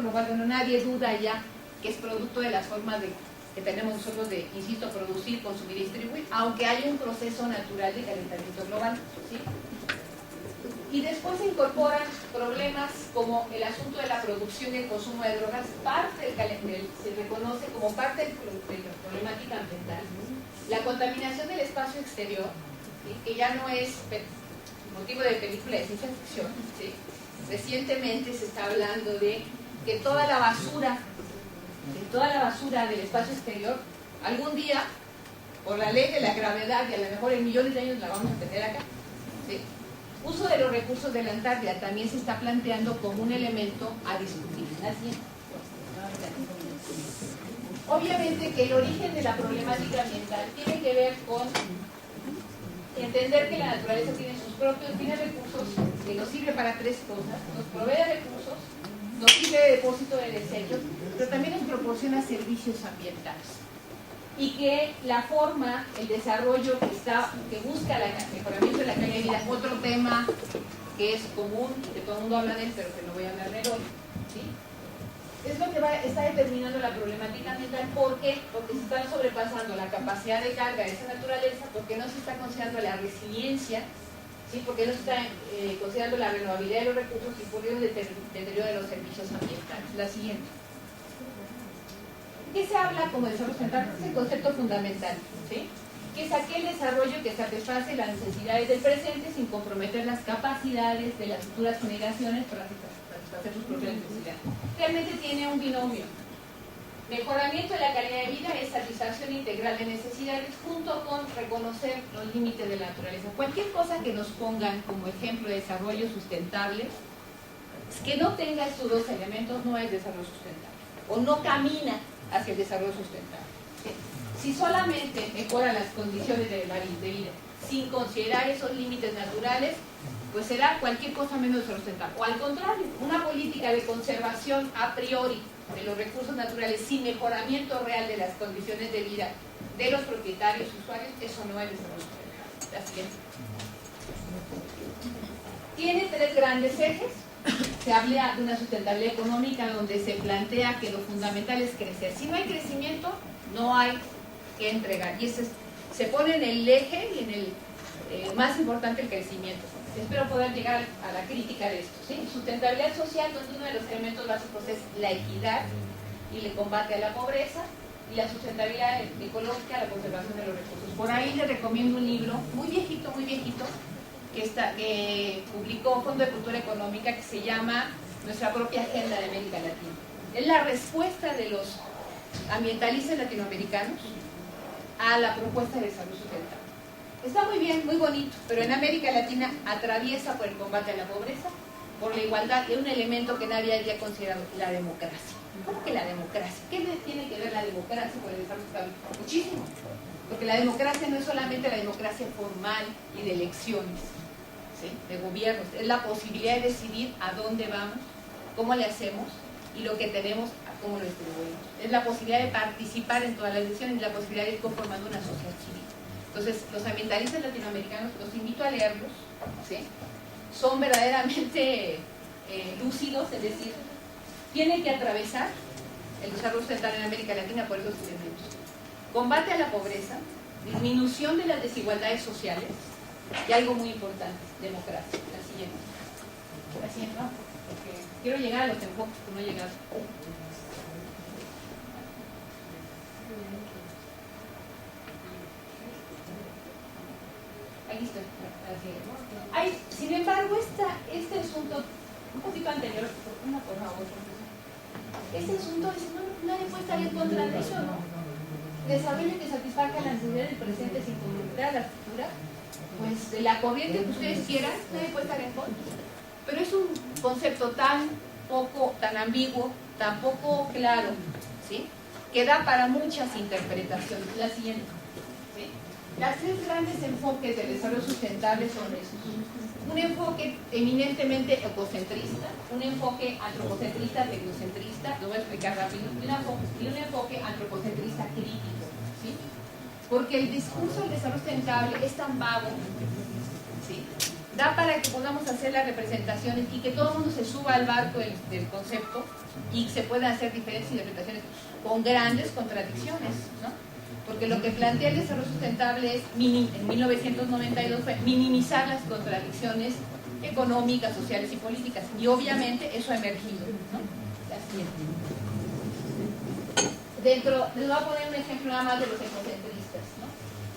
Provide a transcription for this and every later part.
global, bueno, nadie duda ya que es producto de las formas que tenemos nosotros de, insisto, producir, consumir y distribuir, aunque hay un proceso natural de calentamiento global, ¿sí? Y después se incorporan problemas como el asunto de la producción y el consumo de drogas, se reconoce como parte de la problemática ambiental. La contaminación del espacio exterior, ¿sí? Que ya no es motivo de película de ciencia ficción, ¿sí? Recientemente se está hablando de que toda la basura del espacio exterior, algún día, por la ley de la gravedad, y a lo mejor en millones de años la vamos a tener acá, ¿sí? Uso de los recursos de la Antártida también se está planteando como un elemento a discutir. Obviamente que el origen de la problemática ambiental tiene que ver con entender que la naturaleza tiene recursos que nos sirve para tres cosas: nos provee de recursos, nos sirve de depósito de desechos, pero también nos proporciona servicios ambientales. Y que la forma, el desarrollo que busca el mejoramiento de la calidad de vida, otro tema que es común, que todo el mundo habla de él, pero que no voy a hablar de él hoy, ¿sí? Es lo que está determinando la problemática ambiental. ¿Por qué? Porque se está sobrepasando la capacidad de carga de esa naturaleza, porque no se está considerando la resiliencia, ¿sí? Porque no se está considerando la renovabilidad de los recursos y por ello el deterioro de los servicios ambientales. La siguiente. ¿Qué se habla como desarrollo sustentable? Es el concepto fundamental, ¿sí? Que es aquel desarrollo que satisface las necesidades del presente sin comprometer las capacidades de las futuras generaciones para satisfacer sus propias necesidades. Realmente tiene un binomio. Mejoramiento de la calidad de vida es satisfacción integral de necesidades junto con reconocer los límites de la naturaleza. Cualquier cosa que nos pongan como ejemplo de desarrollo sustentable, que no tenga estos dos elementos, no es desarrollo sustentable o no camina hacia el desarrollo sustentable. Si solamente mejora las condiciones de vida sin considerar esos límites naturales, pues será cualquier cosa menos desarrollo sustentable. O al contrario, una política de conservación a priori de los recursos naturales sin mejoramiento real de las condiciones de vida de los propietarios usuarios, eso no es desarrollo sustentable. La siguiente. Tiene tres grandes ejes. Se habla de una sustentabilidad económica donde se plantea que lo fundamental es crecer. Si no hay crecimiento, no hay que entregar. Y se pone en el eje y en el más importante, el crecimiento. Espero poder llegar a la crítica de esto, ¿sí? Sustentabilidad social, donde uno de los elementos básicos es la equidad y el combate a la pobreza, y la sustentabilidad ecológica, la conservación de los recursos. Por ahí les recomiendo un libro muy viejito, que publicó Fondo de Cultura Económica, que se llama Nuestra propia agenda de América Latina. Es la respuesta de los ambientalistas latinoamericanos a la propuesta de desarrollo sustentable. Está muy bien, muy bonito, pero en América Latina atraviesa por el combate a la pobreza, por la igualdad, y un elemento que nadie había considerado, la democracia. ¿Cómo que la democracia? ¿Qué tiene que ver la democracia con el desarrollo sustentable? Muchísimo. Porque la democracia no es solamente la democracia formal y de elecciones, ¿sí? De gobiernos, es la posibilidad de decidir a dónde vamos, cómo le hacemos y lo que tenemos, cómo lo distribuimos. Es la posibilidad de participar en todas las decisiones y la posibilidad de ir conformando una sociedad civil. Entonces, los ambientalistas latinoamericanos, los invito a leerlos, ¿sí? Son verdaderamente lúcidos, es decir, tienen que atravesar el desarrollo sustentable en América Latina por esos elementos. Combate a la pobreza, disminución de las desigualdades sociales y algo muy importante, democracia. La siguiente, ¿no? Porque quiero llegar a los enfoques que no he llegado. Aquí estoy. Sin embargo, este asunto, un poquito anterior, una por favor, este asunto nadie puede estar en contra de eso, ¿no? Desarrollo que satisfaga la necesidad del presente sin comprometer a la futura, pues de la corriente que ustedes quieran, nadie puede estar en contra. Pero es un concepto tan ambiguo, tan poco claro, ¿sí? Que da para muchas interpretaciones. La siguiente. ¿Sí? Las tres grandes enfoques del desarrollo sustentable son esos. Un enfoque eminentemente ecocentrista, un enfoque antropocentrista, tecnocentrista, lo voy a explicar rápido, y un enfoque antropocentrista crítico, ¿sí? Porque el discurso del desarrollo sustentable es tan vago, ¿sí? da para que podamos hacer las representaciones y que todo el mundo se suba al barco del concepto y se puedan hacer diferentes interpretaciones con grandes contradicciones, ¿no? Porque lo que plantea el desarrollo sustentable es, en 1992, fue minimizar las contradicciones económicas, sociales y políticas, y obviamente eso ha emergido, ¿no? La siguiente. Les voy a poner un ejemplo nada más de los ecocentristas, ¿no?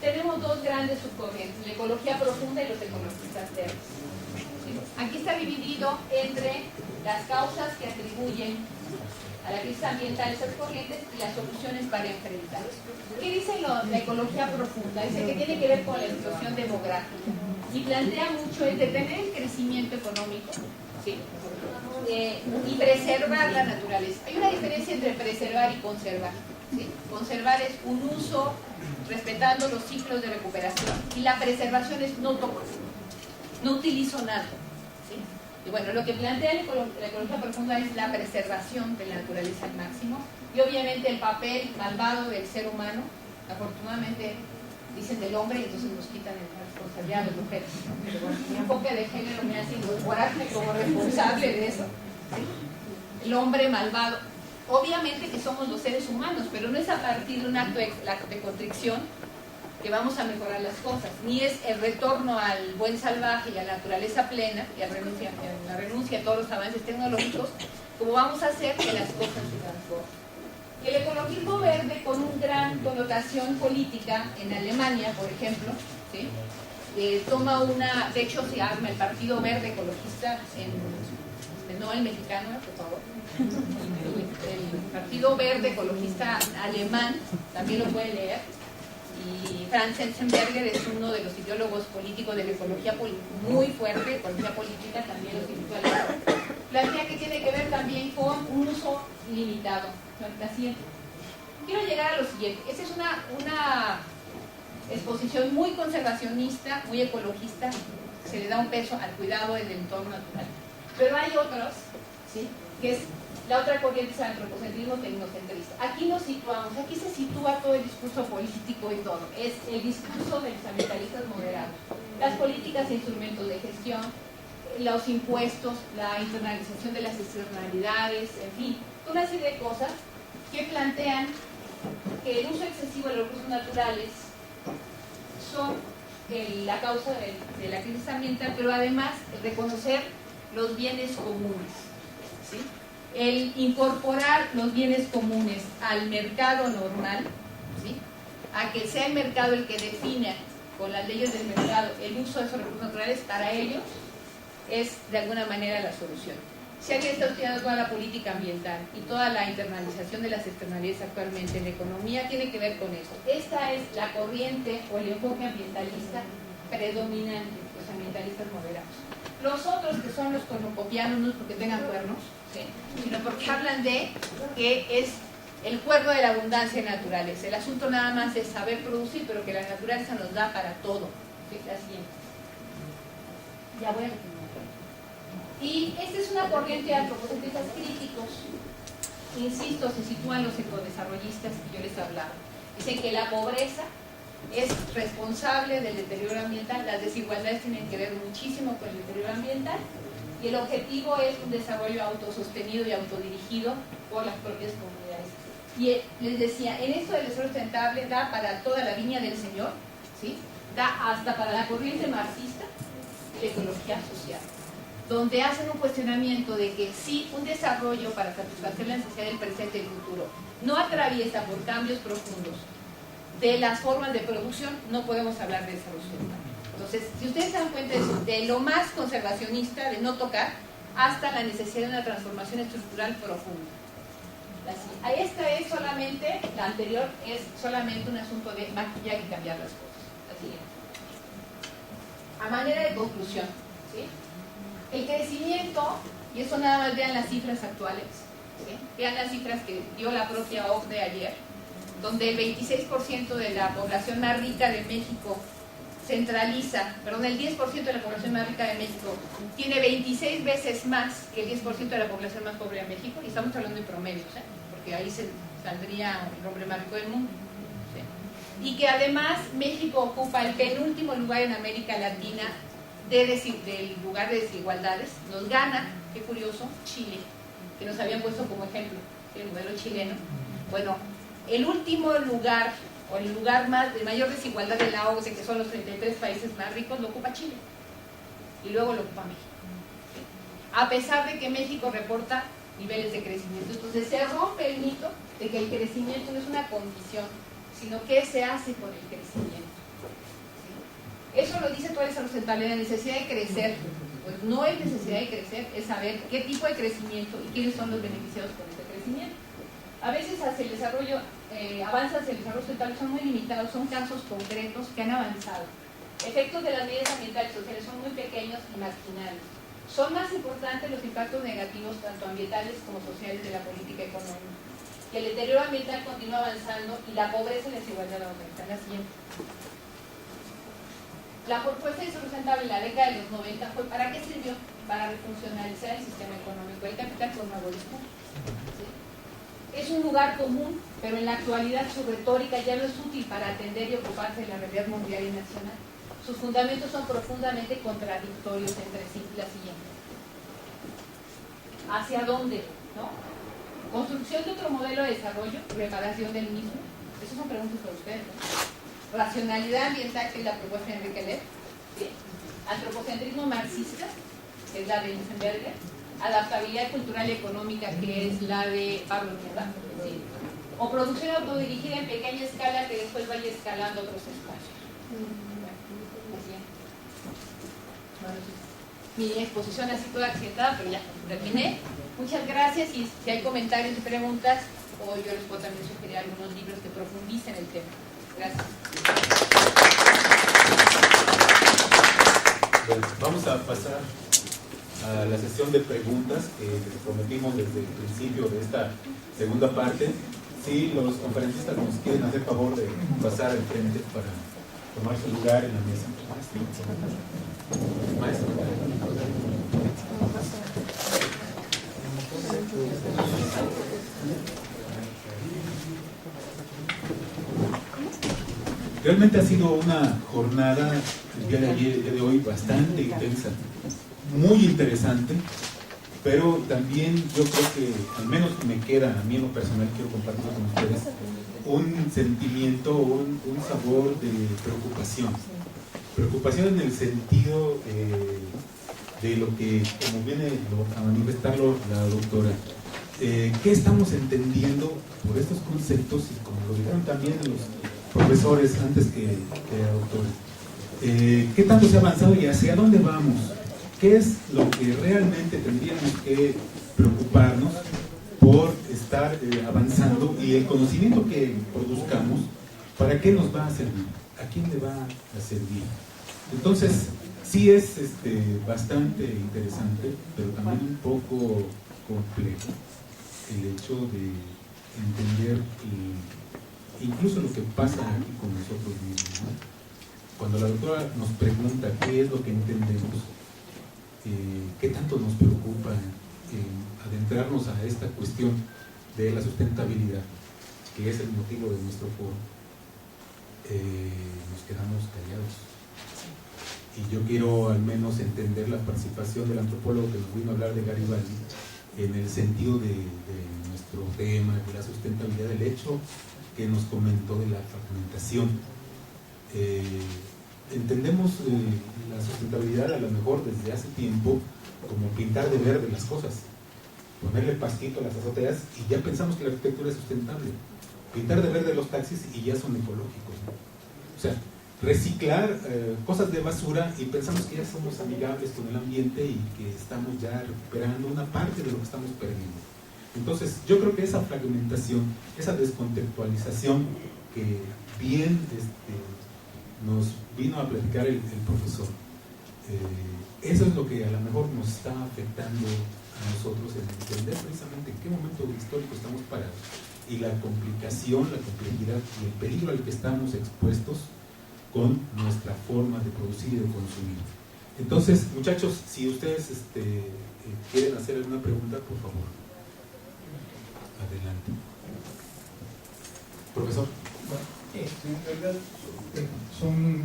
Tenemos dos grandes subcorrientes, la ecología profunda y los ecologistas verdes. ¿Sí? Aquí está dividido entre las causas que atribuyen a la crisis ambiental esas corrientes y las soluciones para enfrentar. ¿Qué dice la ecología profunda? Dice que tiene que ver con la explosión demográfica y plantea mucho el detener el crecimiento económico, ¿sí? Y preservar la naturaleza. Hay una diferencia entre preservar y conservar, ¿sí? Conservar es un uso respetando los ciclos de recuperación y la preservación es no toco, no utilizo nada. Y bueno, lo que plantea la ecología profunda es la preservación de la naturaleza al máximo y obviamente el papel malvado del ser humano, afortunadamente dicen del hombre y entonces nos quitan la responsabilidad de las mujeres. Pero bueno, mi enfoque de género me hace incorporarme como responsable de eso. ¿Sí? El hombre malvado. Obviamente que somos los seres humanos, pero no es a partir de un acto de contrición que vamos a mejorar las cosas, ni es el retorno al buen salvaje y a la naturaleza plena y a la renuncia a todos los avances tecnológicos, como vamos a hacer que las cosas se transformen. El ecologismo verde, con una gran connotación política en Alemania, por ejemplo, ¿sí? Toma una, de hecho se arma el Partido Verde Ecologista, no el mexicano, por favor, el Partido Verde Ecologista alemán, también lo pueden leer. Y Franz Enzensberger es uno de los ideólogos políticos de la ecología muy fuerte, ecología política, también los intelectuales. Plantea que tiene que ver también con un uso limitado. La siguiente. Quiero llegar a lo siguiente. Esta es una exposición muy conservacionista, muy ecologista. Se le da un peso al cuidado del entorno natural. Pero hay otros, ¿sí? Que es la otra corriente es el antropocentrismo tecnocentrista. Aquí nos situamos, aquí se sitúa todo el discurso político y todo. Es el discurso de los ambientalistas moderados. Las políticas e instrumentos de gestión, los impuestos, la internalización de las externalidades, en fin, una serie de cosas que plantean que el uso excesivo de los recursos naturales son la causa de la crisis ambiental, pero además reconocer los bienes comunes, ¿sí? El incorporar los bienes comunes al mercado normal, ¿sí? A que sea el mercado el que defina con las leyes del mercado el uso de esos recursos naturales, para ellos es de alguna manera la solución. Si alguien está estudiando toda la política ambiental y toda la internalización de las externalidades actualmente en la economía, tiene que ver con eso. Esta es la corriente o el enfoque ambientalista predominante, los ambientalistas moderados. Los otros, que son los cornucopianos, no es porque tengan cuernos, ¿sí? Sino porque hablan de que es el cuerno de la abundancia natural. El asunto nada más es saber producir, pero que la naturaleza nos da para todo. ¿Sí? La siguiente. Ya voy a continuar. Y esta es una corriente de antropocentristas críticos. Insisto, se sitúan los ecodesarrollistas que yo les hablaba. Dicen que la pobreza es responsable del deterioro ambiental, las desigualdades tienen que ver muchísimo con el deterioro ambiental y el objetivo es un desarrollo autosostenido y autodirigido por las propias comunidades. Y les decía, en esto del desarrollo sustentable da para toda la viña del Señor, ¿sí? Da hasta para la corriente marxista de ecología social, donde hacen un cuestionamiento de que si un desarrollo para satisfacer la necesidad del presente y el futuro no atraviesa por cambios profundos de las formas de producción, no podemos hablar de desarrollo sustentable. Entonces, si ustedes se dan cuenta de lo más conservacionista, de no tocar, hasta la necesidad de una transformación estructural profunda. Esta es solamente, la anterior es solamente un asunto de maquillar y cambiar las cosas. La siguiente. A manera de conclusión, ¿sí? El crecimiento, y eso nada más vean las cifras actuales, ¿sí? Vean las cifras que dio la propia OCDE ayer, donde el 26% de la población más rica de México centraliza, perdón, el 10% de la población más rica de México tiene 26 veces más que el 10% de la población más pobre de México, y estamos hablando de promedios, ¿eh? Porque ahí se saldría el hombre más rico del mundo, ¿sí? Y que además México ocupa el penúltimo lugar en América Latina del lugar de desigualdades, nos gana, qué curioso, Chile, que nos habían puesto como ejemplo, el modelo chileno. Bueno, el último lugar, o el lugar de mayor desigualdad de la OCDE, que son los 33 países más ricos, lo ocupa Chile. Y luego lo ocupa México. A pesar de que México reporta niveles de crecimiento. Entonces se rompe el mito de que el crecimiento no es una condición, sino qué se hace con el crecimiento. ¿Sí? Eso lo dice toda esa sustentabilidad, la necesidad de crecer. Pues no es necesidad de crecer, es saber qué tipo de crecimiento y quiénes son los beneficiados por ese crecimiento. A veces hacia el desarrollo, avances hacia el desarrollo sustentable son muy limitados, son casos concretos que han avanzado. Efectos de las medidas ambientales y sociales son muy pequeños y marginales. Son más importantes los impactos negativos, tanto ambientales como sociales, de la política económica. Que el deterioro ambiental continúa avanzando y la pobreza y la desigualdad aumentan. La siguiente. La propuesta de desarrollo sustentable en la década de los 90 fue, ¿para qué sirvió? Para refuncionalizar el sistema económico. El capital por nuevo discurso. ¿Sí? Es un lugar común, pero en la actualidad su retórica ya no es útil para atender y ocuparse de la realidad mundial y nacional. Sus fundamentos son profundamente contradictorios entre sí. La siguiente. ¿Hacia dónde? ¿No? Construcción de otro modelo de desarrollo, reparación del mismo. Esas son preguntas para ustedes, ¿no? Racionalidad ambiental, que es la propuesta de Enrique Lev. ¿Sí? Antropocentrismo marxista, que es la de Lisenberger. Adaptabilidad cultural y económica, que es la de Pablo Neruda. ¿Sí? O producción autodirigida en pequeña escala que después vaya escalando otros espacios. Bueno, mi exposición así toda accidentada, pero ya terminé. Muchas gracias, y si hay comentarios y preguntas, o yo les puedo también sugerir algunos libros que profundicen el tema. Gracias. Bueno, vamos a pasar a la sesión de preguntas que les prometimos desde el principio de esta segunda parte. Si los conferencistas nos quieren hacer favor de pasar al frente para tomar su lugar en la mesa. Maestro. Realmente ha sido una jornada el día de hoy bastante intensa, muy interesante, pero también yo creo que al menos me queda, a mí en lo personal quiero compartirlo con ustedes, un sentimiento, un sabor de preocupación. Preocupación en el sentido de lo que, como viene a manifestarlo la doctora, ¿qué estamos entendiendo por estos conceptos? Y como lo dijeron también los profesores antes que la doctora, ¿qué tanto se ha avanzado y hacia dónde vamos? ¿Qué es lo que realmente tendríamos que preocuparnos por estar avanzando, y el conocimiento que produzcamos, ¿para qué nos va a servir? ¿A quién le va a servir? Entonces, sí es bastante interesante, pero también un poco complejo el hecho de entender incluso lo que pasa aquí con nosotros mismos, ¿no? Cuando la doctora nos pregunta qué es lo que entendemos, qué tanto nos preocupa adentrarnos a esta cuestión de la sustentabilidad, que es el motivo de nuestro foro, nos quedamos callados. Y yo quiero al menos entender la participación del antropólogo que nos vino a hablar de Garibaldi en el sentido de nuestro tema, de la sustentabilidad, del hecho que nos comentó de la fragmentación. Entendemos la sustentabilidad a lo mejor desde hace tiempo como pintar de verde las cosas, ponerle pastito a las azoteas y ya pensamos que la arquitectura es sustentable. Pintar de verde los taxis y ya son ecológicos, ¿no? O sea, reciclar cosas de basura y pensamos que ya somos amigables con el ambiente y que estamos ya recuperando una parte de lo que estamos perdiendo. Entonces, yo creo que esa fragmentación, esa descontextualización que bien nos vino a platicar el profesor, eso es lo que a lo mejor nos está afectando a nosotros en entender precisamente en qué momento histórico estamos parados y la complicación, la complejidad y el peligro al que estamos expuestos con nuestra forma de producir y de consumir. Entonces, muchachos, si ustedes quieren hacer alguna pregunta, por favor, adelante. Profesor. En realidad son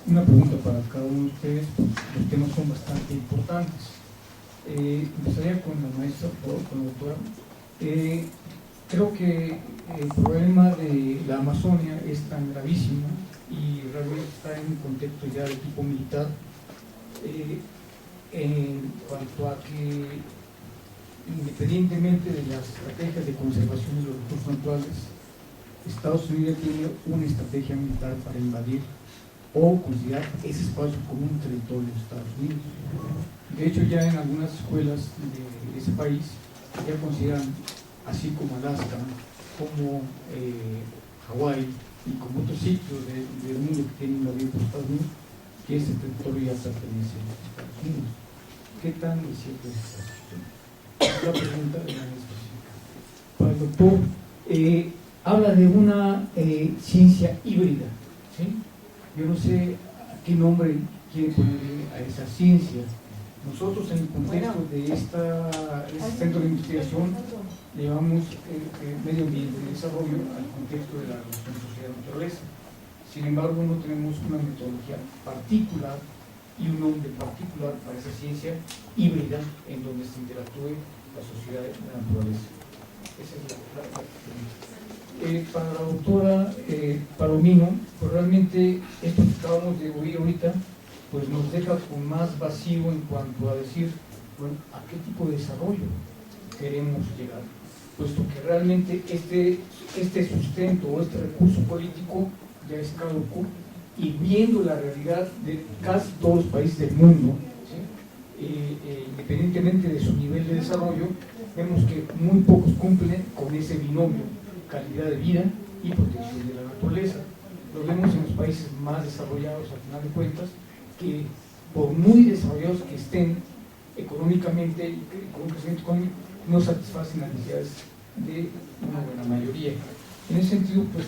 una pregunta para cada uno de ustedes, los temas son bastante importantes. Empezaría con la maestra, por favor, con la doctora. Creo que el problema de la Amazonia es tan gravísimo y realmente está en un contexto ya de tipo militar, en cuanto a que, independientemente de las estrategias de conservación de los recursos naturales, Estados Unidos tiene una estrategia militar para invadir o considerar ese espacio como un territorio de Estados Unidos. De hecho, ya en algunas escuelas de ese país ya consideran, así como Alaska, como Hawái y como otros sitios del mundo que tienen invadido por Estados Unidos, que ese territorio ya pertenece a Estados Unidos. ¿Qué tan cierto es esta situación? La pregunta es más específica. Para el doctor, habla de una ciencia híbrida, ¿sí? Yo no sé a qué nombre quiere ponerle a esa ciencia. Nosotros, en el contexto de este centro de investigación, llevamos medio ambiente de desarrollo al contexto de la relación sociedad-naturaleza. Sin embargo, no tenemos una metodología particular y un nombre particular para esa ciencia híbrida en donde se interactúe la sociedad y la naturaleza. Esa es la pregunta. Para la doctora Palomino, pues realmente esto que acabamos de oír ahorita pues nos deja con más vacío en cuanto a decir, bueno, a qué tipo de desarrollo queremos llegar, puesto que realmente este sustento o este recurso político ya es caduco, y viendo la realidad de casi todos los países del mundo, ¿sí? Independientemente de su nivel de desarrollo, vemos que muy pocos cumplen con ese binomio calidad de vida y protección de la naturaleza. Lo vemos en los países más desarrollados, al final de cuentas, que por muy desarrollados que estén económicamente y con un crecimiento económico, no satisfacen las necesidades de una buena mayoría. En ese sentido, pues,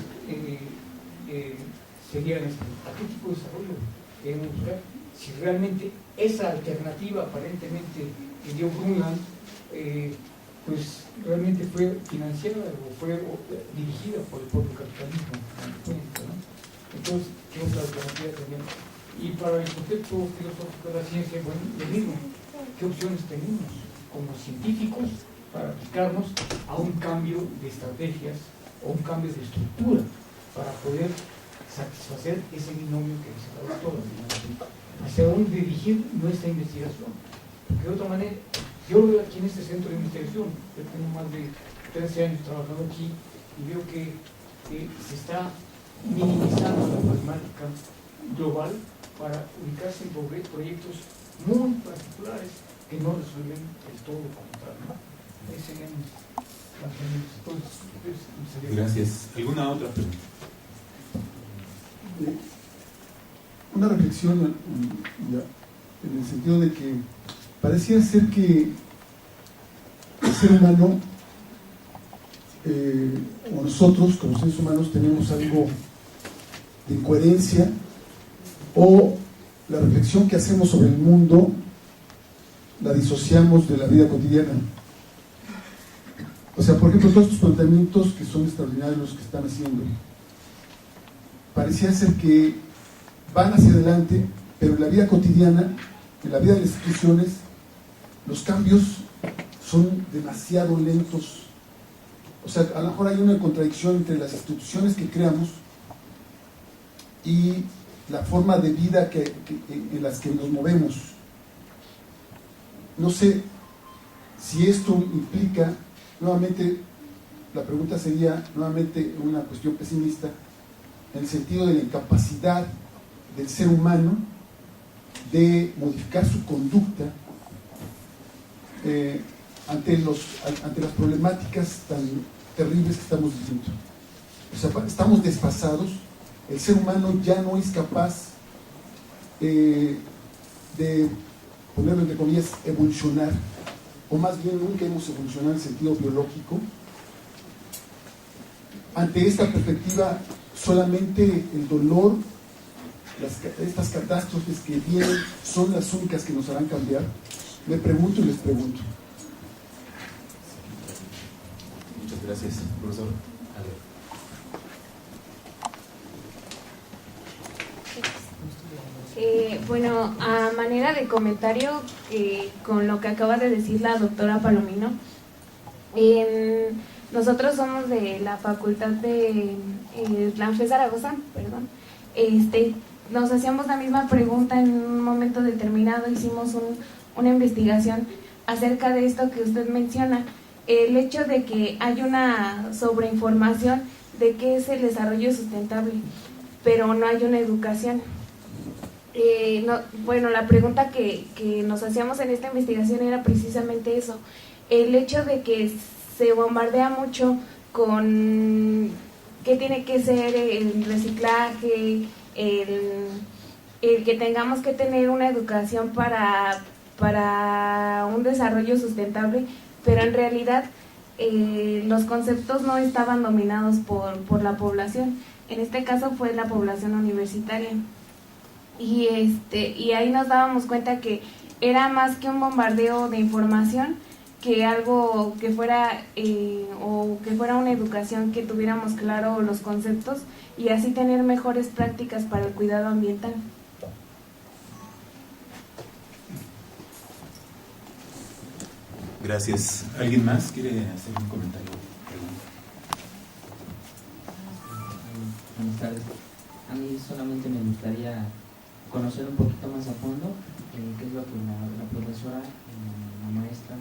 sería ¿a qué tipo de desarrollo queremos buscar? Si realmente esa alternativa aparentemente que dio Brundtland, pues realmente fue financiada o fue dirigida por el propio capitalismo, ¿no? Entonces, ¿qué otra alternativa tenemos? Y para el contexto filosófico de la ciencia, bueno, lo mismo, ¿qué opciones tenemos como científicos para aplicarnos a un cambio de estrategias o un cambio de estructura para poder satisfacer ese binomio que se ha dado todo? ¿Hacia dónde dirigir nuestra investigación? Porque de otra manera, yo lo veo aquí en este centro de investigación, yo tengo más de 13 años trabajando aquí y veo que se está minimizando la problemática global para ubicarse en proyectos muy particulares que no resuelven el todo como tal, ¿no? Ese es Gracias. ¿Alguna otra pregunta? Una reflexión en el sentido de que parecía ser que el ser humano, o nosotros como seres humanos, tenemos algo de incoherencia, o la reflexión que hacemos sobre el mundo la disociamos de la vida cotidiana. O sea, por ejemplo, todos estos planteamientos que son extraordinarios los que están haciendo, parecía ser que van hacia adelante, pero en la vida cotidiana, en la vida de las instituciones, los cambios son demasiado lentos. O sea, a lo mejor hay una contradicción entre las instituciones que creamos y la forma de vida en las que nos movemos. No sé si esto implica, nuevamente, la pregunta sería nuevamente una cuestión pesimista, en el sentido de la incapacidad del ser humano de modificar su conducta ante las problemáticas tan terribles que estamos viviendo. O sea, estamos desfasados. El ser humano ya no es capaz de, ponerlo entre comillas, evolucionar, o más bien nunca hemos evolucionado en el sentido biológico. Ante esta perspectiva, solamente el dolor, estas catástrofes que vienen, son las únicas que nos harán cambiar. Me pregunto y les pregunto. Muchas gracias, profesor. Bueno, a manera de comentario con lo que acaba de decir la doctora Palomino, nosotros somos de la facultad de la FE Zaragoza, perdón. Nos hacíamos la misma pregunta en un momento determinado, hicimos una investigación acerca de esto que usted menciona, el hecho de que hay una sobreinformación de qué es el desarrollo sustentable, pero no hay una educación. Bueno, la pregunta que nos hacíamos en esta investigación era precisamente eso, el hecho de que se bombardea mucho con qué tiene que ser el reciclaje, el que tengamos que tener una educación para un desarrollo sustentable, pero en realidad los conceptos no estaban dominados por la población. En este caso fue la población universitaria. Y ahí nos dábamos cuenta que era más que un bombardeo de información, que algo que fuera o que fuera una educación que tuviéramos claro los conceptos y así tener mejores prácticas para el cuidado ambiental. Gracias. ¿Alguien más quiere hacer un comentario? Buenas tardes. A mí solamente me gustaría conocer un poquito más a fondo qué es lo que la profesora, la maestra,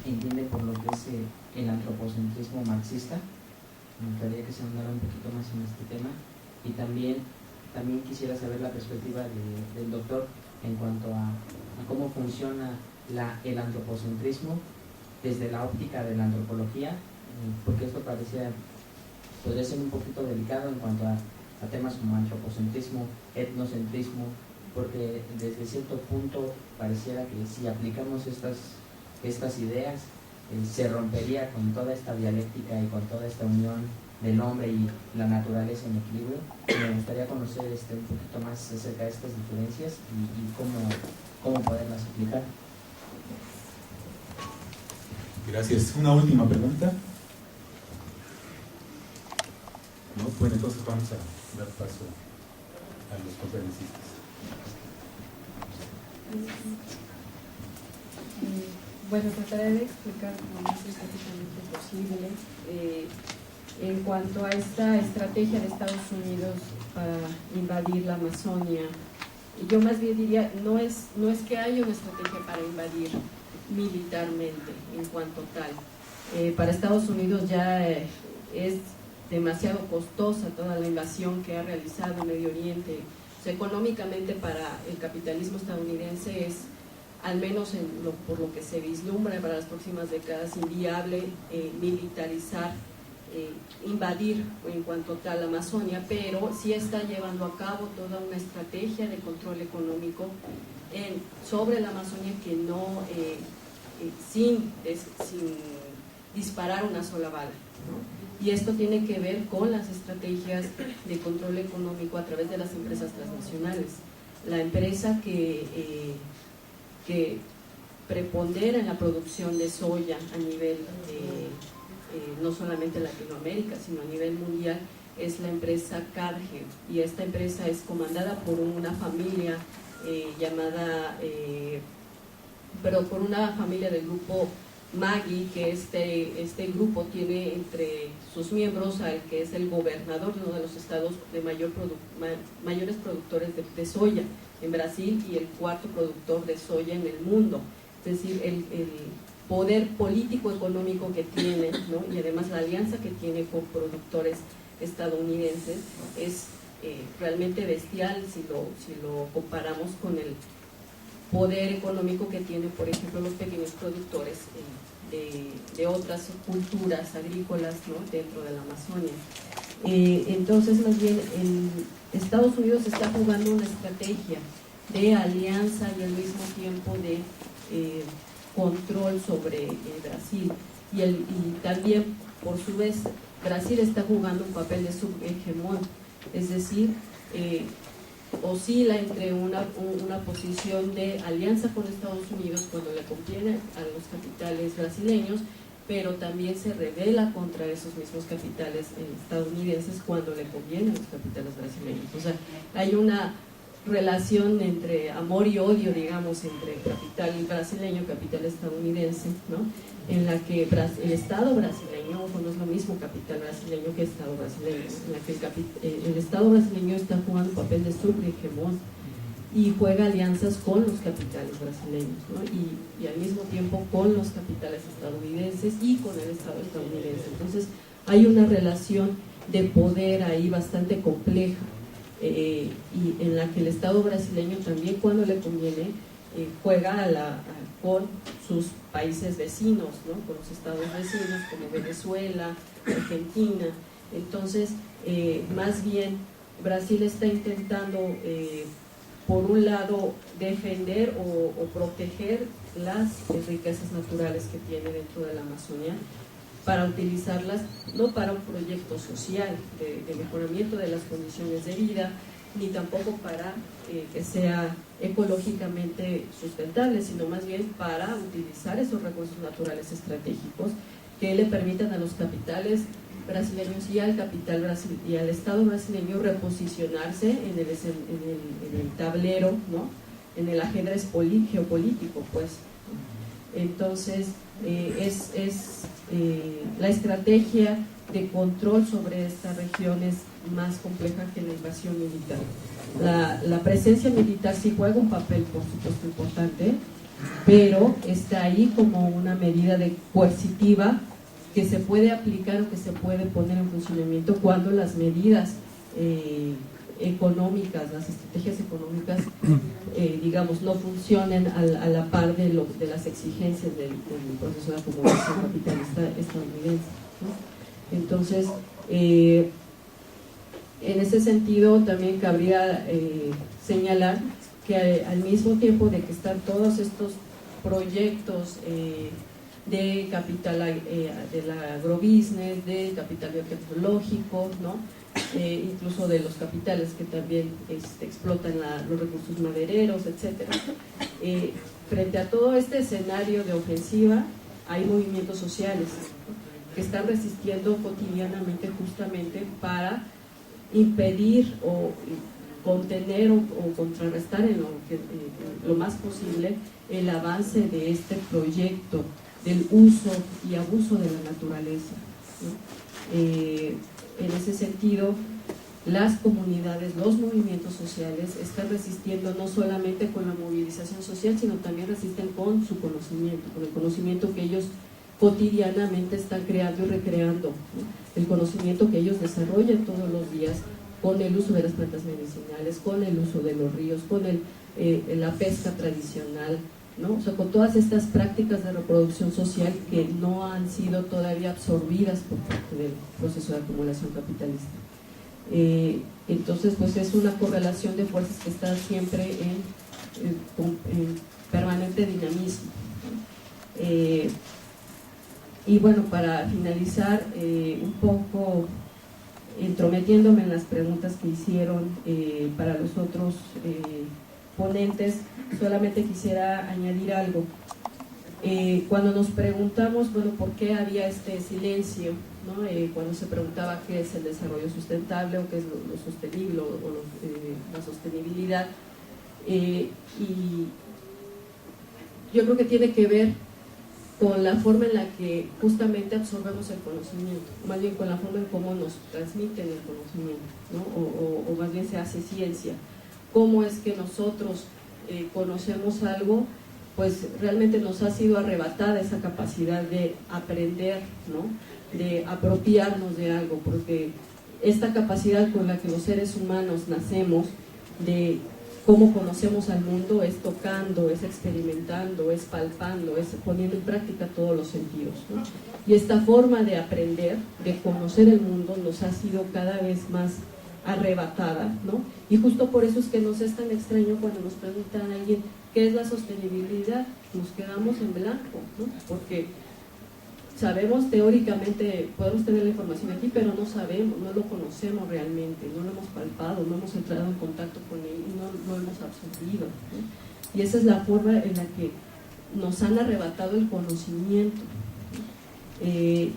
entiende por lo que es el antropocentrismo marxista. Me gustaría que se ahondara un poquito más en este tema, y también quisiera saber la perspectiva del doctor en cuanto a cómo funciona el antropocentrismo desde la óptica de la antropología, porque esto podría ser un poquito delicado en cuanto a temas como antropocentrismo, etnocentrismo, porque desde cierto punto pareciera que si aplicamos estas ideas se rompería con toda esta dialéctica y con toda esta unión del hombre y la naturaleza en equilibrio. Me gustaría conocer un poquito más acerca de estas diferencias y cómo poderlas aplicar. Gracias. Una última pregunta. ¿No? Bueno, entonces vamos a dar paso a los conferencistas. Bueno, trataré de explicar lo más sintéticamente posible en cuanto a esta estrategia de Estados Unidos para invadir la Amazonia. Yo más bien diría, no es que haya una estrategia para invadir militarmente en cuanto tal. Para Estados Unidos ya es demasiado costosa toda la invasión que ha realizado en Medio Oriente. O sea, económicamente para el capitalismo estadounidense es, al menos por lo que se vislumbra para las próximas décadas, inviable militarizar, invadir en cuanto tal la Amazonia, pero sí está llevando a cabo toda una estrategia de control económico sobre la Amazonia que no, sin disparar una sola bala, ¿no? Y esto tiene que ver con las estrategias de control económico a través de las empresas transnacionales. La empresa que prepondera en la producción de soya a nivel no solamente Latinoamérica, sino a nivel mundial, es la empresa Cargill, y esta empresa es comandada por una familia por una familia del grupo Maggi, que este grupo tiene entre sus miembros al que es el gobernador de uno de los estados de mayores productores de soya en Brasil y el cuarto productor de soya en el mundo. Es decir, el poder político económico que tiene, ¿no? Y además la alianza que tiene con productores estadounidenses es realmente bestial si lo comparamos con el poder económico que tienen, por ejemplo, los pequeños productores de otras culturas agrícolas, ¿no? Dentro de la Amazonia. Entonces, más bien, Estados Unidos está jugando una estrategia de alianza y al mismo tiempo de control sobre Brasil. Y también, por su vez, Brasil está jugando un papel de subhegemón, es decir, oscila entre una posición de alianza con Estados Unidos cuando le conviene a los capitales brasileños, pero también se rebela contra esos mismos capitales estadounidenses cuando le conviene a los capitales brasileños. O sea, hay una relación entre amor y odio, digamos, entre capital brasileño, capital estadounidense, ¿no? En la que el Estado brasileño, no es lo mismo capital brasileño que Estado brasileño, en la que el Estado brasileño está jugando un papel de subhegemón y juega alianzas con los capitales brasileños, ¿no? Y al mismo tiempo con los capitales estadounidenses y con el Estado estadounidense. Entonces hay una relación de poder ahí bastante compleja, y en la que el Estado brasileño también, cuando le conviene, juega con sus países vecinos, ¿no? Con los estados vecinos como Venezuela, Argentina. Entonces, más bien, Brasil está intentando, por un lado, defender o proteger las riquezas naturales que tiene dentro de la Amazonía, para utilizarlas no para un proyecto social de mejoramiento de las condiciones de vida, ni tampoco para que sea ecológicamente sustentable, sino más bien para utilizar esos recursos naturales estratégicos que le permitan a los capitales brasileños y al Estado brasileño reposicionarse en el tablero, ¿no? En el ajedrez geopolítico, pues. Entonces, la estrategia de control sobre esta región es más compleja que la invasión militar. La presencia militar sí juega un papel, por supuesto, importante, pero está ahí como una medida coercitiva que se puede aplicar o que se puede poner en funcionamiento cuando las medidas económicas, las estrategias económicas, digamos, no funcionen a la par de las exigencias del proceso de acumulación capitalista estadounidense, ¿no? Entonces, en ese sentido también cabría señalar que al mismo tiempo de que están todos estos proyectos de capital del agrobusiness, de capital biotecnológico, ¿no? Incluso de los capitales que también explotan los recursos madereros, etc. Frente a todo este escenario de ofensiva, hay movimientos sociales, ¿no? Que están resistiendo cotidianamente justamente para impedir o contener o contrarrestar en lo más posible el avance de este proyecto del uso y abuso de la naturaleza, ¿no? En ese sentido, las comunidades, los movimientos sociales están resistiendo no solamente con la movilización social, sino también resisten con su conocimiento, con el conocimiento que ellos cotidianamente están creando y recreando, ¿no? El conocimiento que ellos desarrollan todos los días con el uso de las plantas medicinales, con el uso de los ríos, con la pesca tradicional, ¿no? O sea, con todas estas prácticas de reproducción social que no han sido todavía absorbidas por parte del proceso de acumulación capitalista. Entonces, pues es una correlación de fuerzas que está siempre en permanente dinamismo, ¿no? Y bueno, para finalizar, un poco entrometiéndome en las preguntas que hicieron para los otros ponentes, solamente quisiera añadir algo. Cuando nos preguntamos, bueno, ¿por qué había este silencio, ¿no? Cuando se preguntaba qué es el desarrollo sustentable o qué es lo sostenible la sostenibilidad, y yo creo que tiene que ver con la forma en la que justamente absorbemos el conocimiento, más bien con la forma en cómo nos transmiten el conocimiento, ¿no? O más bien se hace ciencia. Cómo es que nosotros conocemos algo, pues realmente nos ha sido arrebatada esa capacidad de aprender, ¿no? De apropiarnos de algo, porque esta capacidad con la que los seres humanos nacemos, de cómo conocemos al mundo, es tocando, es experimentando, es palpando, es poniendo en práctica todos los sentidos, ¿no? Y esta forma de aprender, de conocer el mundo, nos ha sido cada vez más arrebatada, ¿no? Y justo por eso es que nos es tan extraño cuando nos preguntan a alguien ¿qué es la sostenibilidad? Nos quedamos en blanco, ¿no? Porque sabemos teóricamente, podemos tener la información aquí, pero no sabemos, no lo conocemos realmente, no lo hemos palpado, no hemos entrado en contacto con él y no lo hemos absorbido, ¿no? Y esa es la forma en la que nos han arrebatado el conocimiento, ¿no? Y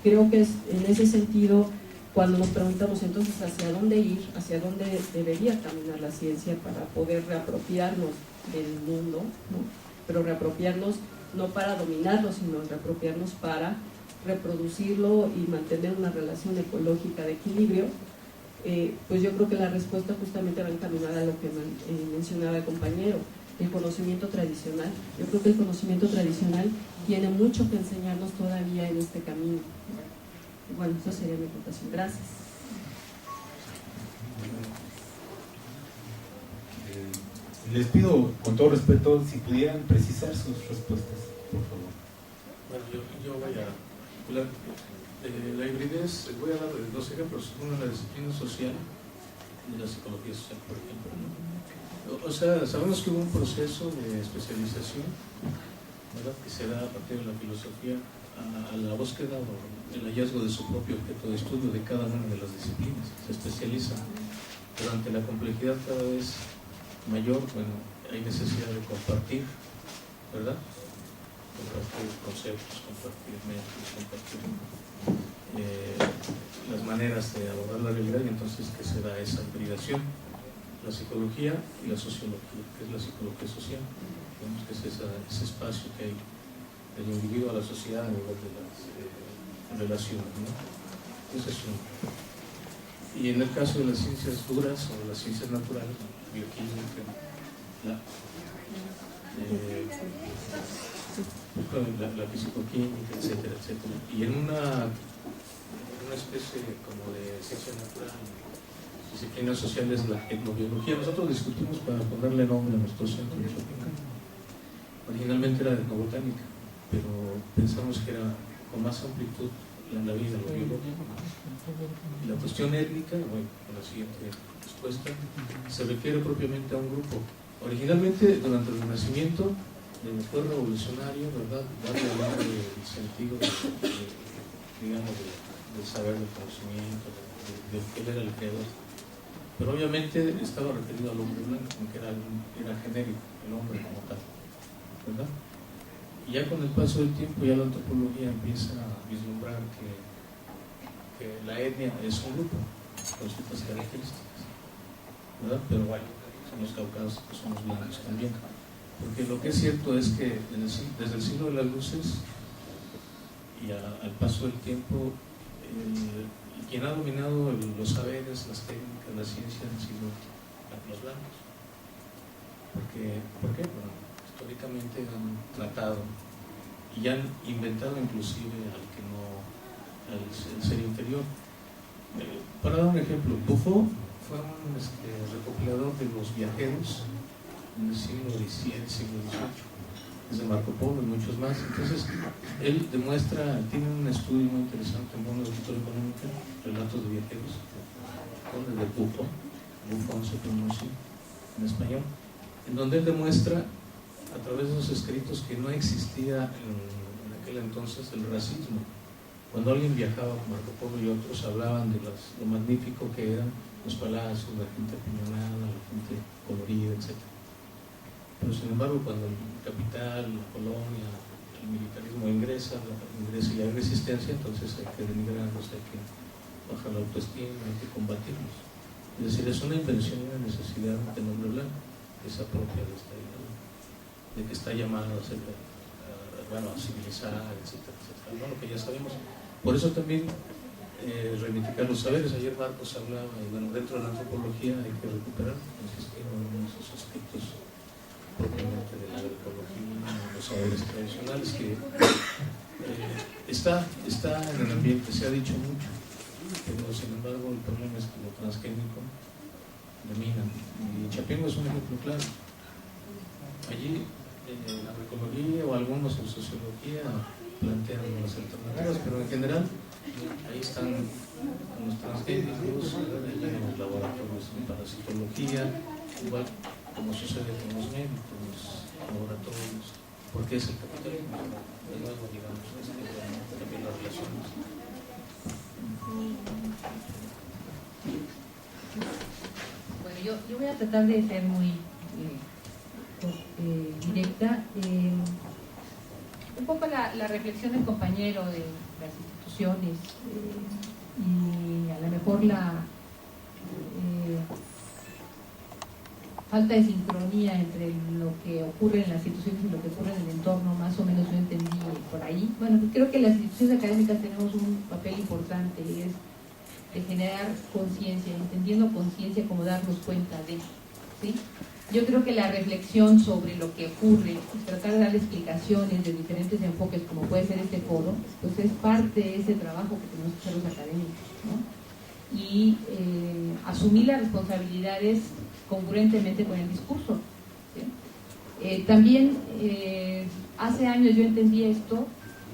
creo que es en ese sentido cuando nos preguntamos entonces hacia dónde ir, hacia dónde debería caminar la ciencia para poder reapropiarnos del mundo, ¿no? Pero reapropiarnos no para dominarlo, sino reapropiarnos para reproducirlo y mantener una relación ecológica de equilibrio, pues yo creo que la respuesta justamente va encaminada a lo que mencionaba el compañero, el conocimiento tradicional. Yo creo que el conocimiento tradicional tiene mucho que enseñarnos todavía en este camino. Bueno, eso sería mi aportación. Gracias. Les pido, con todo respeto, si pudieran precisar sus respuestas, por favor. Bueno, yo voy a hablar de la hibridez. Voy a dar dos ejemplos. Uno, la disciplina social y la psicología social, por ejemplo. O sea, sabemos que hubo un proceso de especialización, ¿verdad?, que se da a partir de la filosofía a la búsqueda o el hallazgo de su propio objeto de estudio de cada una de las disciplinas. Se especializa, pero ante la complejidad cada vez mayor, bueno, hay necesidad de compartir, ¿verdad? Compartir conceptos, compartir métodos, compartir las maneras de abordar la realidad, y entonces que se da esa hibridación, la psicología y la sociología, que es la psicología social. Digamos que es ese espacio que hay del individuo a la sociedad a nivel de las relaciones, ¿no? Ese es uno. Y en el caso de las ciencias duras o de las ciencias naturales, bioquímica, la fisicoquímica, etcétera, etcétera. Y en una especie como de ciencia natural, disciplinas sociales, la etnobiología. Nosotros discutimos para ponerle nombre a nuestro centro de Chapingo. Originalmente era etnobotánica, pero pensamos que era con más amplitud en la vida, lo biológico. Y la cuestión étnica, bueno, con la siguiente respuesta, se refiere propiamente a un grupo. Originalmente, durante el Renacimiento, fue revolucionario, ¿verdad?, darle el sentido digamos, del saber, del conocimiento, de que él era el creador. Pero obviamente estaba referido al hombre blanco, que era genérico, el hombre como tal, ¿verdad? Y ya con el paso del tiempo, ya la antropología empieza a vislumbrar que la etnia es un grupo con ciertas características, ¿verdad? Pero bueno, son los caucásicos, son los blancos también. Porque lo que es cierto es que desde el siglo de las luces y al paso del tiempo, quien ha dominado los saberes, las técnicas, la ciencia han sido los blancos. ¿Por qué? Bueno, históricamente han tratado y han inventado inclusive al ser inferior. Para dar un ejemplo, Buffon fue un recopilador de los viajeros en el siglo XVII, siglo XVIII, desde Marco Polo y muchos más. Entonces, él demuestra, tiene un estudio muy interesante en Bono de Historia Económica, Relatos de Viajeros, de Buffon se pronuncia en español, en donde él demuestra a través de esos escritos que no existía en aquel entonces el racismo. Cuando alguien viajaba con Marco Polo y otros, hablaban de lo magnífico que eran los palacios, la gente apiñonada, la gente colorida, etc. Pero sin embargo, cuando el capital, la colonia, el militarismo ingresa y hay resistencia, entonces hay que denigrarlos, hay que bajar la autoestima, hay que combatirlos. Es decir, es una invención y una necesidad del hombre blanco, que se apropia de esta idea, de que está llamado a civilizar, etcétera, etcétera. Bueno, que ya sabemos. Por eso también reivindicar los saberes. Ayer Marcos hablaba, y bueno, dentro de la antropología hay que recuperar, insistir en esos aspectos propiamente de la agroecología, los saberes tradicionales, que está en el ambiente, se ha dicho mucho, pero sin embargo el problema es que lo transgénico domina, y Chapingo es un ejemplo claro. Allí en la agroecología o algunos en sociología plantean las alternativas, pero en general ahí están los transgénicos, allí en los laboratorios de parasitología, igual como sucede con los médicos, los laboratorios, porque es el capitalismo, de nuevo, digamos, también las relaciones. Bueno, yo voy a tratar de ser muy directa. Un poco la reflexión del compañero de las instituciones y a lo mejor la falta de sincronía entre lo que ocurre en las instituciones y lo que ocurre en el entorno, más o menos yo entendí por ahí. Bueno, creo que las instituciones académicas tenemos un papel importante y es de generar conciencia, entendiendo conciencia como darnos cuenta de, ¿sí? Yo creo que la reflexión sobre lo que ocurre y tratar de dar explicaciones de diferentes enfoques, como puede ser este foro, pues es parte de ese trabajo que tenemos que hacer los académicos, ¿no? Y asumir las responsabilidades congruentemente con el discurso, ¿sí? También hace años yo entendí esto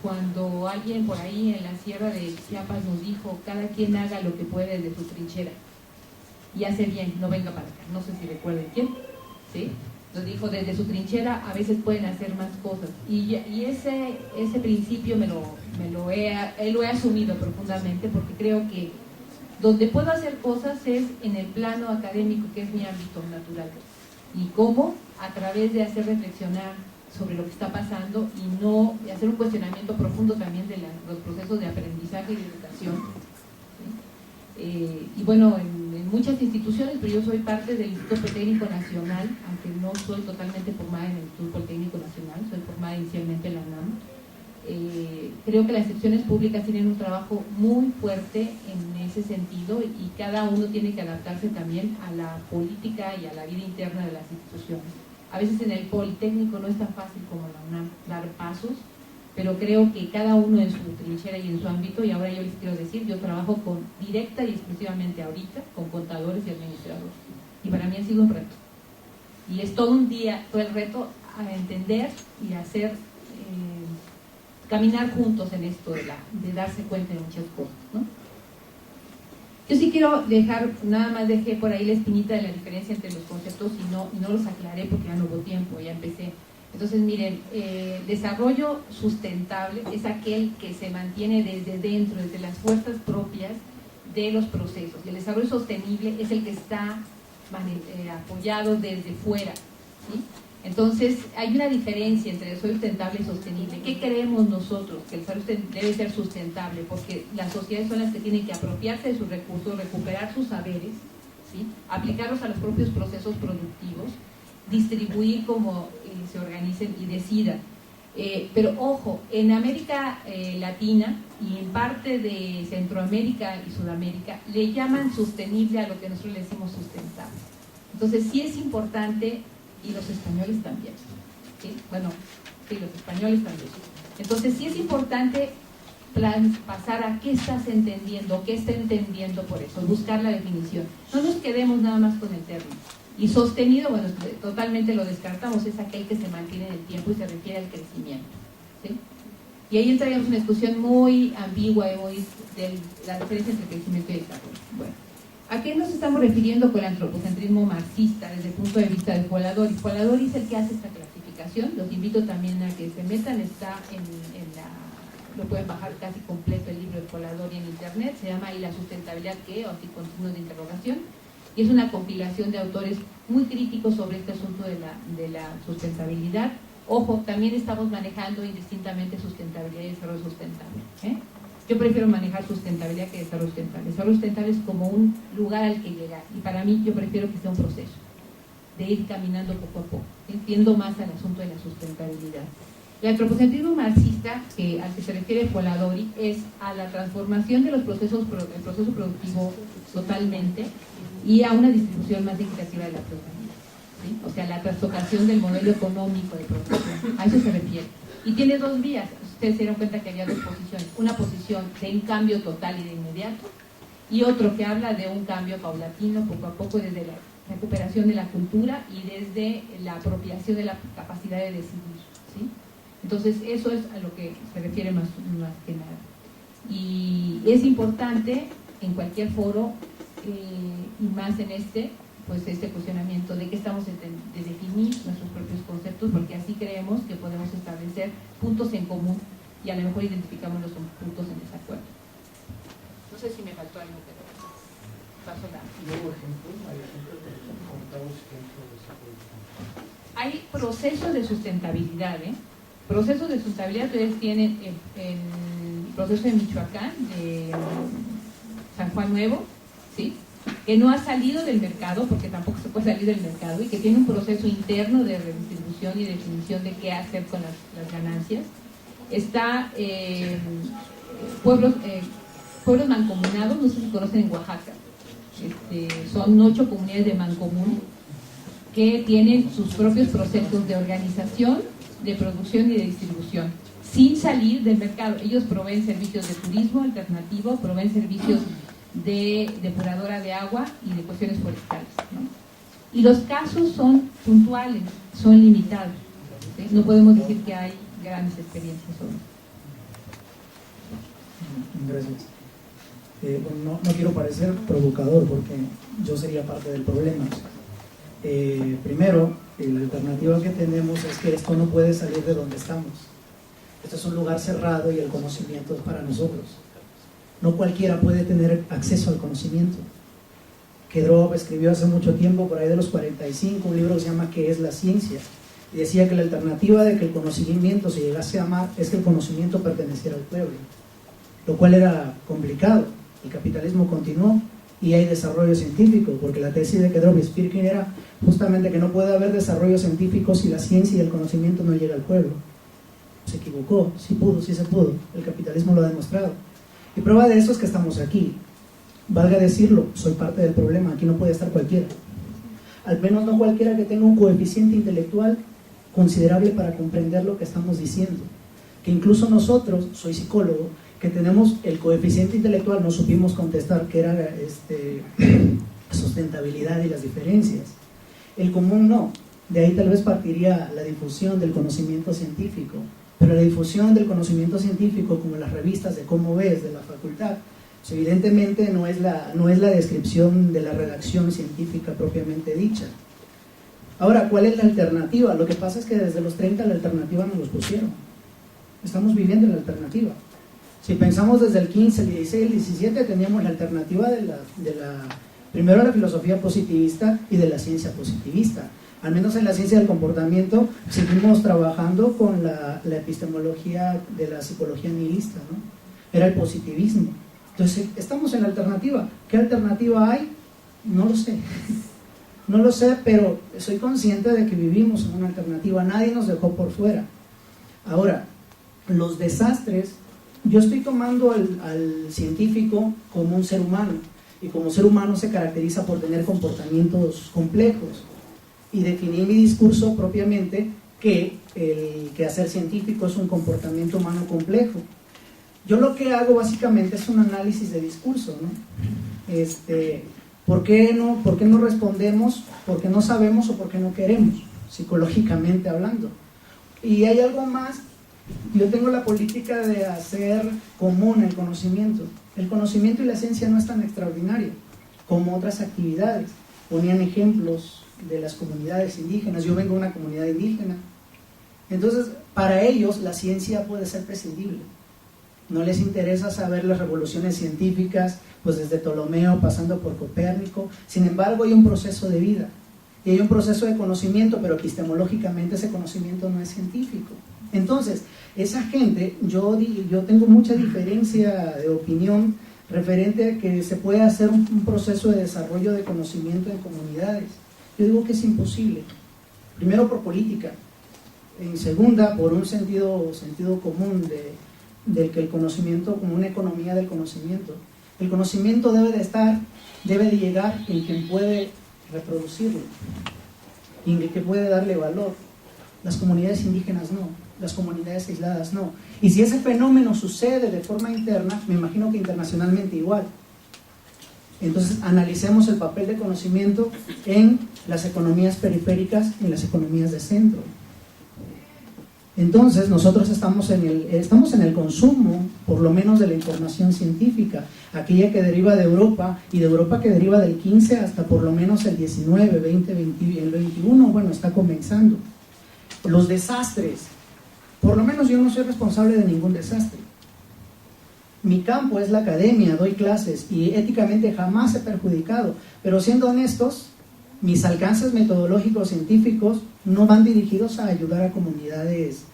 cuando alguien por ahí en la sierra de Chiapas nos dijo: cada quien haga lo que puede desde su trinchera y hace bien, no venga para acá. No sé si recuerden quién, ¿sí? Nos dijo: desde su trinchera a veces pueden hacer más cosas, y ese principio lo he asumido profundamente, porque creo que donde puedo hacer cosas es en el plano académico, que es mi ámbito natural, y cómo a través de hacer reflexionar sobre lo que está pasando y hacer un cuestionamiento profundo también de los procesos de aprendizaje y de educación, ¿sí? Y bueno, en muchas instituciones, pero yo soy parte del Instituto Politécnico Nacional, aunque no soy totalmente formada en el Instituto Politécnico Nacional, soy formada inicialmente en la UNAM. Creo que las instituciones públicas tienen un trabajo muy fuerte en ese sentido, y cada uno tiene que adaptarse también a la política y a la vida interna de las instituciones. A veces en el Politécnico no es tan fácil como en la UNAM dar pasos, pero creo que cada uno en su trinchera y en su ámbito. Y ahora yo les quiero decir, yo trabajo directa y exclusivamente ahorita con contadores y administradores, y para mí ha sido un reto, y es todo un día, todo el reto a entender y hacer caminar juntos en esto de darse cuenta de muchas cosas, ¿no? Yo sí quiero dejar, nada más dejé por ahí la espinita de la diferencia entre los conceptos y no los aclaré porque ya no hubo tiempo, ya empecé. Entonces miren, desarrollo sustentable es aquel que se mantiene desde dentro, desde las fuerzas propias de los procesos, y el desarrollo sostenible es el que está apoyado desde fuera, ¿sí? Entonces, hay una diferencia entre el desarrollo sustentable y sostenible. ¿Qué creemos nosotros? Que el desarrollo debe ser sustentable, porque las sociedades son las que tienen que apropiarse de sus recursos, recuperar sus saberes, ¿sí? Aplicarlos a los propios procesos productivos, distribuir como se organicen y decidan. Pero ojo, en América Latina y en parte de Centroamérica y Sudamérica le llaman sostenible a lo que nosotros le decimos sustentable. Entonces, sí es importante. Y los españoles también, ¿sí? Bueno, sí, los españoles también. Entonces sí es importante pasar a qué estás entendiendo, qué está entendiendo por eso, buscar la definición. No nos quedemos nada más con el término. Y sostenido, bueno, totalmente lo descartamos, es aquel que se mantiene en el tiempo y se refiere al crecimiento, ¿sí? Y ahí entraríamos en una discusión muy ambigua y muy de la diferencia entre crecimiento y desarrollo. Bueno, ¿a qué nos estamos refiriendo con el antropocentrismo marxista desde el punto de vista de Polidori? Polidori es el que hace esta clasificación. Los invito también a que se metan, está lo pueden bajar casi completo el libro de Polidori en internet, se llama ¿Y la sustentabilidad qué? O así con signos de interrogación, y es una compilación de autores muy críticos sobre este asunto de la sustentabilidad. Ojo, también estamos manejando indistintamente sustentabilidad y desarrollo sustentable, ¿eh? Yo prefiero manejar sustentabilidad que desarrollo sustentable. Desarrollo sustentable es como un lugar al que llegar, y para mí yo prefiero que sea un proceso de ir caminando poco a poco, entiendo más al asunto de la sustentabilidad. El antropocentrismo marxista, al que se refiere Polidori, es a la transformación de los procesos, el proceso productivo totalmente, y a una distribución más equitativa de la productividad, ¿sí? O sea, la trastocación del modelo económico de producción, a eso se refiere. Y tiene dos vías. Ustedes se dieron cuenta que había dos posiciones, una posición de un cambio total y de inmediato, y otro que habla de un cambio paulatino, poco a poco, desde la recuperación de la cultura y desde la apropiación de la capacidad de decidir, ¿sí? Entonces eso es a lo que se refiere más que nada. Y es importante en cualquier foro, y más en pues este cuestionamiento de que estamos de definir nuestros propios conceptos, porque así creemos que podemos establecer puntos en común y a lo mejor identificamos los puntos en desacuerdo. No sé si me faltó algo, pero paso la... Hay procesos de sustentabilidad, ¿eh? Procesos de sustentabilidad, ustedes tienen el proceso de Michoacán, San Juan Nuevo, ¿sí? Que no ha salido del mercado, porque tampoco se puede salir del mercado, y que tiene un proceso interno de redistribución y definición de qué hacer con las ganancias. Está pueblos mancomunados, no sé si conocen en Oaxaca. Son 8 comunidades de mancomun que tienen sus propios procesos de organización, de producción y de distribución, sin salir del mercado. Ellos proveen servicios de turismo alternativo, proveen servicios de depuradora de agua y de cuestiones forestales, ¿no? Y los casos son puntuales, son limitados, ¿sí? No podemos decir que hay grandes experiencias sobre eso. Gracias. Bueno, no quiero parecer provocador porque yo sería parte del problema. Primero, la alternativa que tenemos es que esto no puede salir de donde estamos. Esto es un lugar cerrado y el conocimiento es para nosotros. No cualquiera puede tener acceso al conocimiento. Kedrov escribió hace mucho tiempo, por ahí de los 45, un libro que se llama ¿Qué es la ciencia? Y decía que la alternativa de que el conocimiento se llegase a amar es que el conocimiento perteneciera al pueblo, lo cual era complicado. El capitalismo continuó y hay desarrollo científico, porque la tesis de Kedrov y Spirkin era justamente que no puede haber desarrollo científico si la ciencia y el conocimiento no llega al pueblo. Se equivocó, sí pudo, sí se pudo, el capitalismo lo ha demostrado. Y prueba de eso es que estamos aquí. Valga decirlo, soy parte del problema, aquí no puede estar cualquiera. Al menos no cualquiera que tenga un coeficiente intelectual considerable para comprender lo que estamos diciendo. Que incluso nosotros, soy psicólogo, que tenemos el coeficiente intelectual, no supimos contestar que era sustentabilidad y las diferencias. El común no. De ahí tal vez partiría la difusión del conocimiento científico. Pero la difusión del conocimiento científico, como las revistas de Cómo Ves de la facultad, pues evidentemente no es la descripción de la redacción científica propiamente dicha. Ahora, ¿cuál es la alternativa? Lo que pasa es que desde los 30 la alternativa nos los pusieron. Estamos viviendo la alternativa. Si pensamos desde el 15, el 16, el 17, teníamos la alternativa primero la filosofía positivista y de la ciencia positivista. Al menos en la ciencia del comportamiento seguimos trabajando con la epistemología de la psicología nihilista, ¿no? Era el positivismo. Entonces, estamos en la alternativa. ¿Qué alternativa hay? No lo sé. No lo sé, pero soy consciente de que vivimos en una alternativa. Nadie nos dejó por fuera. Ahora, los desastres, yo estoy tomando al científico como un ser humano, y como ser humano se caracteriza por tener comportamientos complejos. Y definí mi discurso propiamente que el quehacer científico es un comportamiento humano complejo. Yo lo que hago básicamente es un análisis de discurso, ¿no? ¿Por qué no respondemos? ¿Por qué no sabemos o por qué no queremos? Psicológicamente hablando. Y hay algo más. Yo tengo la política de hacer común el conocimiento. El conocimiento y la ciencia no es tan extraordinario como otras actividades. Ponían ejemplos de las comunidades indígenas. Yo vengo de una comunidad indígena. Entonces, para ellos la ciencia puede ser prescindible. No les interesa saber las revoluciones científicas, pues desde Ptolomeo pasando por Copérnico. Sin embargo, hay un proceso de vida y hay un proceso de conocimiento, pero epistemológicamente ese conocimiento no es científico. Entonces, esa gente, yo tengo mucha diferencia de opinión referente a que se puede hacer un proceso de desarrollo de conocimiento en comunidades. Yo digo que es imposible. Primero por política, en segunda por un sentido común del que el conocimiento como una economía del conocimiento. El conocimiento debe de llegar en quien puede reproducirlo y en el que puede darle valor. Las comunidades indígenas no, las comunidades aisladas no. Y si ese fenómeno sucede de forma interna, me imagino que internacionalmente igual. Entonces analicemos el papel de conocimiento en las economías periféricas y en las economías de centro. Entonces nosotros estamos en el consumo, por lo menos de la información científica, aquella que deriva de Europa, y de Europa que deriva del 15 hasta por lo menos el 19, 20, 20, el 21, bueno, está comenzando. Los desastres, por lo menos yo no soy responsable de ningún desastre. Mi campo es la academia, doy clases y éticamente jamás he perjudicado, pero siendo honestos, mis alcances metodológicos científicos no van dirigidos a ayudar a comunidades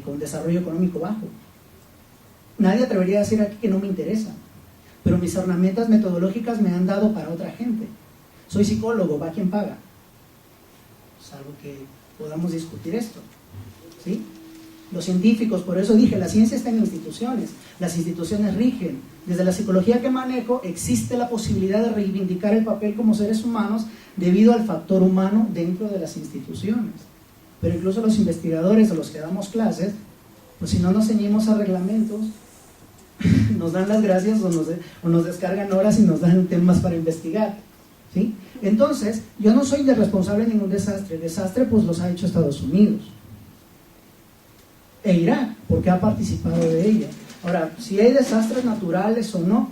con desarrollo económico bajo. Nadie atrevería a decir aquí que no me interesa, pero mis herramientas metodológicas me han dado para otra gente. Soy psicólogo, va quien paga. Salvo que podamos discutir esto, ¿sí? Los científicos, por eso dije, la ciencia está en instituciones, las instituciones rigen. Desde la psicología que manejo, existe la posibilidad de reivindicar el papel como seres humanos debido al factor humano dentro de las instituciones. Pero incluso los investigadores a los que damos clases, pues si no nos ceñimos a reglamentos, nos dan las gracias o nos descargan horas y nos dan temas para investigar, ¿sí? Entonces, yo no soy responsable de ningún desastre. El desastre pues los ha hecho Estados Unidos e Irak, porque ha participado de ella. Ahora, si hay desastres naturales o no,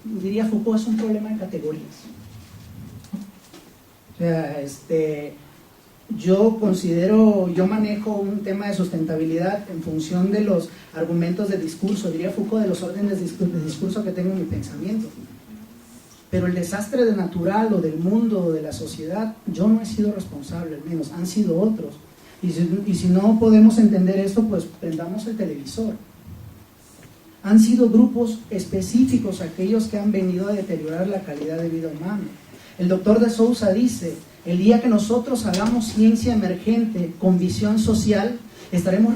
diría Foucault, es un problema de categorías. O sea, yo manejo un tema de sustentabilidad en función de los argumentos de discurso, diría Foucault, de los órdenes de discurso que tengo en mi pensamiento. Pero el desastre de natural o del mundo o de la sociedad, yo no he sido responsable, al menos, han sido otros. Y si no podemos entender esto, pues prendamos el televisor. Han sido grupos específicos aquellos que han venido a deteriorar la calidad de vida humana. El doctor de Sousa dice, el día que nosotros hagamos ciencia emergente con visión social, estaremos